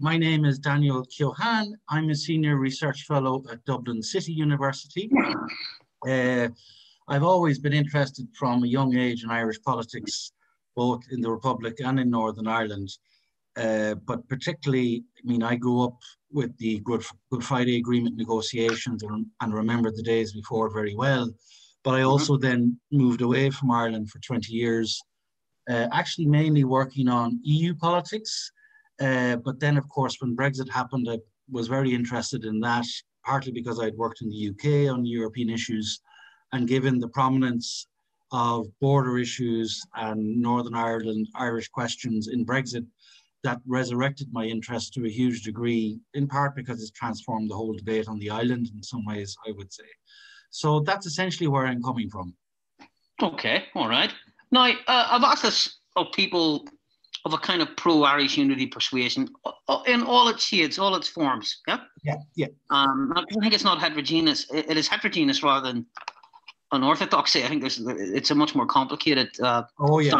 My name is Daniel Keohane. I'm a senior research fellow at Dublin City University. I've always been interested from a young age in Irish politics, both in the Republic and in Northern Ireland. But particularly, I mean, I grew up with the Good Friday Agreement negotiations and remember the days before very well. But I also then moved away from Ireland for 20 years, actually mainly working on EU politics. But then, of course, when Brexit happened, I was very interested in that, partly because I'd worked in the UK on European issues. And given the prominence of border issues and Northern Ireland, Irish questions in Brexit, that resurrected my interest to a huge degree, in part because it's transformed the whole debate on the island in some ways, I would say. So that's essentially where I'm coming from. Okay, all right. Now, I've asked this of people of a kind of pro-Irish unity persuasion in all its shades, all its forms, yeah? Yeah. I think it's not heterogeneous. It is heterogeneous rather than unorthodoxy. I think it's a much more complicated family,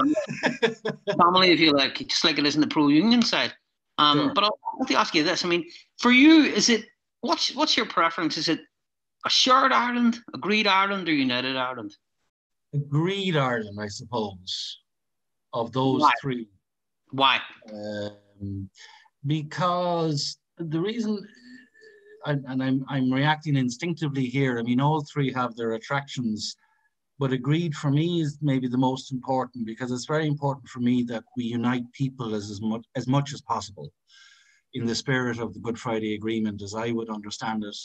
if you like, just like it is in the pro-union side. Sure. But I'll have to ask you this. I mean, for you, is it what's your preference? Is it a shared Ireland, agreed Ireland, or united Ireland? Agreed Ireland, I suppose, of those three. Why? Because the reason, and I'm reacting instinctively here, I mean, all three have their attractions, but agreed for me is maybe the most important, because it's very important for me that we unite people as much as possible in the spirit of the Good Friday Agreement, as I would understand it.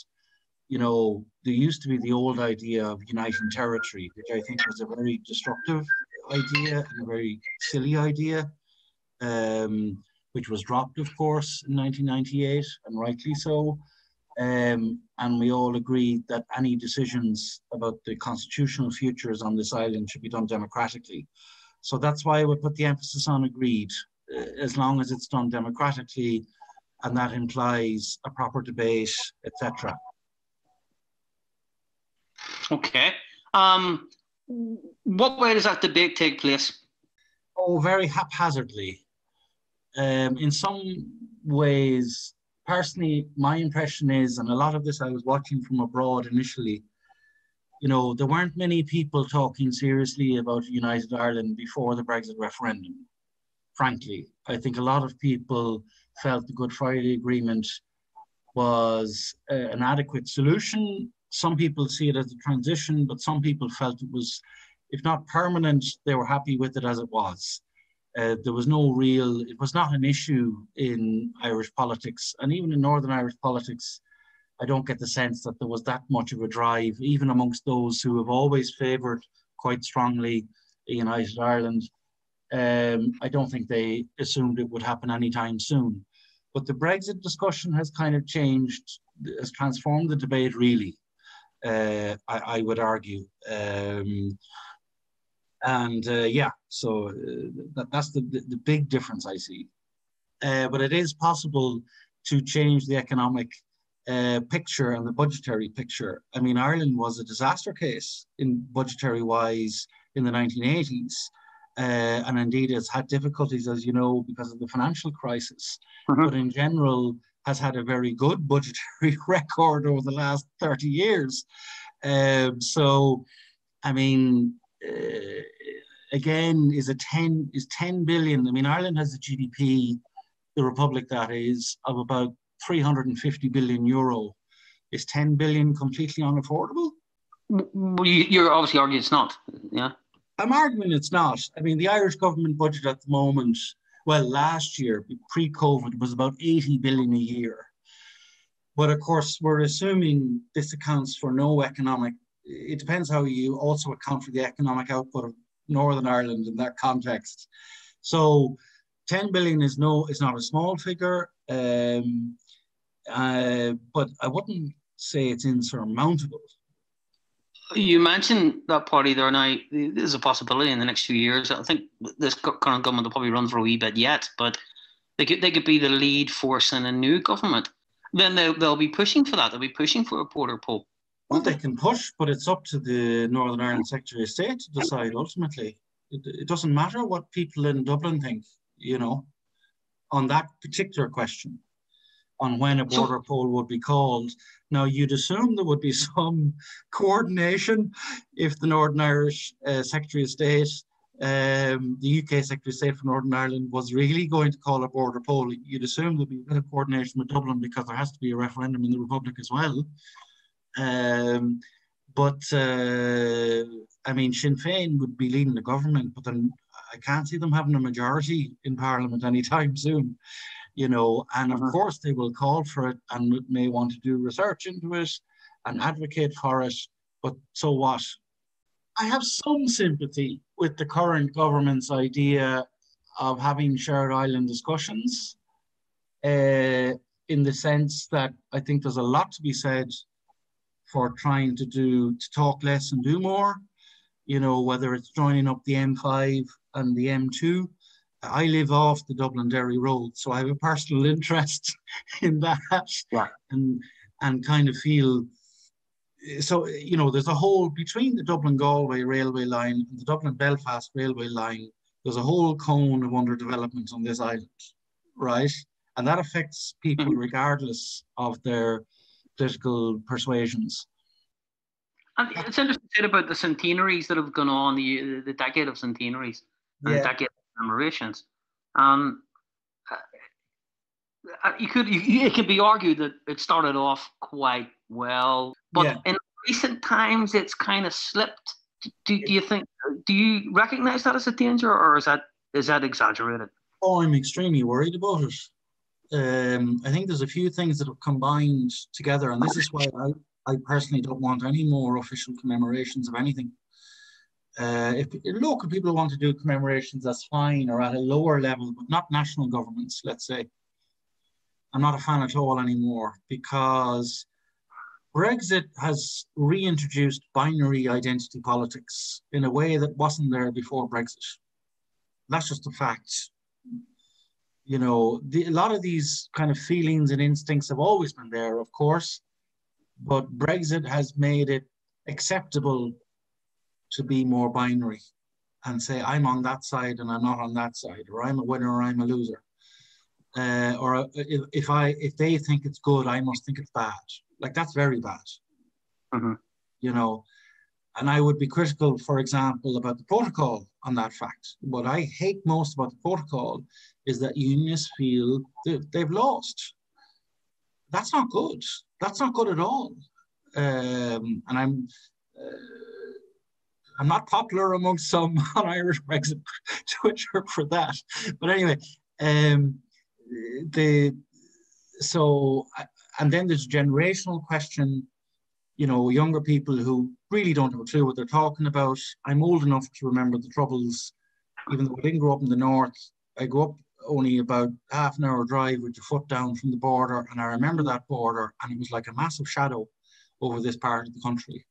You know, there used to be the old idea of uniting territory, which I think was a very destructive idea and a very silly idea. Which was dropped, of course, in 1998, and rightly so. And we all agreed that any decisions about the constitutional futures on this island should be done democratically. So that's why I would put the emphasis on agreed, as long as it's done democratically, and that implies a proper debate, etc. Okay. What way does that debate take place? Oh, very haphazardly. In some ways, personally, my impression is, and a lot of this I was watching from abroad initially, you know, there weren't many people talking seriously about United Ireland before the Brexit referendum. Frankly, I think a lot of people felt the Good Friday Agreement was an adequate solution. Some people see it as a transition, but some people felt it was, if not permanent, they were happy with it as it was. There was no real, it was not an issue in Irish politics, and even in Northern Irish politics, I don't get the sense that there was that much of a drive, even amongst those who have always favoured quite strongly a United Ireland. I don't think they assumed it would happen anytime soon. But the Brexit discussion has kind of changed, has transformed the debate really, I would argue. So that's the big difference I see. But it is possible to change the economic picture and the budgetary picture. I mean, Ireland was a disaster case in budgetary wise in the 1980s. And indeed it's had difficulties, as you know, because of the financial crisis. But in general has had a very good budgetary record over the last 30 years. So, I mean, again, is 10 billion. I mean, Ireland has a GDP, the Republic that is, of about 350 billion euro. Is 10 billion completely unaffordable? Well, you're obviously arguing it's not, yeah? I'm arguing it's not. I mean, the Irish government budget at the moment, well, last year, pre-COVID, was about 80 billion a year. But of course, we're assuming this accounts for no economic, it depends how you also account for the economic output of Northern Ireland in that context. So 10 billion is not a small figure, but I wouldn't say it's insurmountable. You mentioned that party there now. There's a possibility in the next few years. I think this current government will probably run for a wee bit yet, but they could be the lead force in a new government. Then they'll be pushing for that. They'll be pushing for a border poll. Well, they can push, but it's up to the Northern Ireland Secretary of State to decide ultimately. It doesn't matter what people in Dublin think, you know, on that particular question. on when a border poll would be called. Now, you'd assume there would be some coordination if the Northern Irish Secretary of State, the UK Secretary of State for Northern Ireland, was really going to call a border poll. You'd assume there'd be a bit of coordination with Dublin because there has to be a referendum in the Republic as well. I mean, Sinn Féin would be leading the government, but then I can't see them having a majority in Parliament anytime soon, you know, and of course they will call for it and may want to do research into it and advocate for it, but so what? I have some sympathy with the current government's idea of having shared island discussions, in the sense that I think there's a lot to be said for trying to talk less and do more, you know, whether it's joining up the M5 and the M2. I live off the Dublin-Derry road, so I have a personal interest in that, and kind of feel, so, you know, there's a whole, between the Dublin-Galway railway line and the Dublin-Belfast railway line, there's a whole cone of underdevelopment on this island, right? And that affects people regardless of their political persuasions. And it's interesting about the centenaries that have gone on, the decade of centenaries and the decade of commemorations. It could be argued that it started off quite well, but in recent times it's kind of slipped. Do you recognize that as a danger, or is that exaggerated? Oh, I'm extremely worried about it. I think there's a few things that have combined together, and this is why I personally don't want any more official commemorations of anything. If local people want to do commemorations, that's fine, or at a lower level, but not national governments, let's say. I'm not a fan at all anymore, because Brexit has reintroduced binary identity politics in a way that wasn't there before Brexit. That's just a fact. You know, a lot of these kind of feelings and instincts have always been there, of course, but Brexit has made it acceptable to be more binary and say, I'm on that side and I'm not on that side, or I'm a winner or I'm a loser. Or if they think it's good, I must think it's bad. Like, that's very bad. You know, and I would be critical, for example, about the protocol on that fact. What I hate most about the protocol is that unionists feel they've lost. That's not good. That's not good at all. And I'm not popular amongst some on Irish Brexit Twitter for that. But anyway, and then there's a generational question. You know, younger people who really don't have a clue what they're talking about. I'm old enough to remember the Troubles, even though I didn't grow up in the north. I grew up only about half an hour drive with your foot down from the border, and I remember that border, and it was like a massive shadow over this part of the country.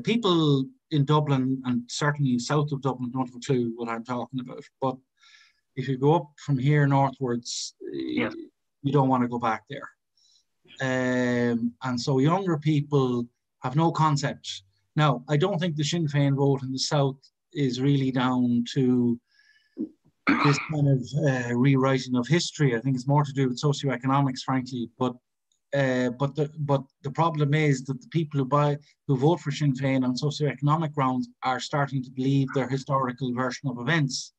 People in Dublin, and certainly south of Dublin, don't have a clue what I'm talking about. But if you go up from here northwards, you don't want to go back there. And so younger people have no concept. Now, I don't think the Sinn Féin vote in the south is really down to this kind of rewriting of history. I think it's more to do with socioeconomics, frankly. But the problem is that the people who vote for Sinn Féin on socioeconomic grounds are starting to believe their historical version of events,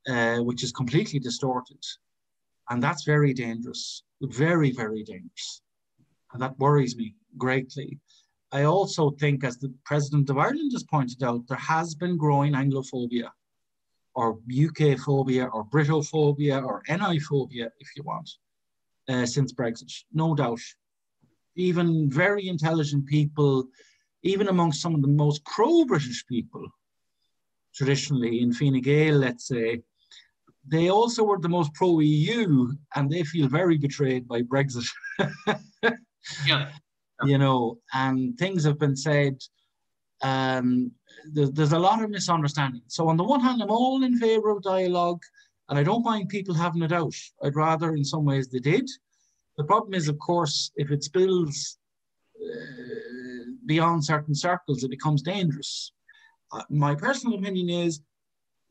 which is completely distorted. And that's very dangerous, very, very dangerous. And that worries me greatly. I also think, as the President of Ireland has pointed out, there has been growing Anglophobia, or UK phobia, or Britophobia, or NI phobia, if you want, since Brexit, no doubt. Even very intelligent people, even amongst some of the most pro-British people, traditionally in Fine Gael, let's say, they also were the most pro-EU, and they feel very betrayed by Brexit. You know, and things have been said. There's a lot of misunderstanding. So on the one hand, I'm all in favour of dialogue, and I don't mind people having it out. I'd rather, in some ways, they did. The problem is, of course, if it spills beyond certain circles, it becomes dangerous. My personal opinion is,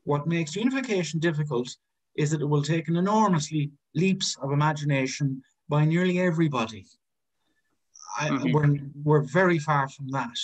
what makes unification difficult is that it will take an enormously leaps of imagination by nearly everybody. Mm-hmm. We're very far from that.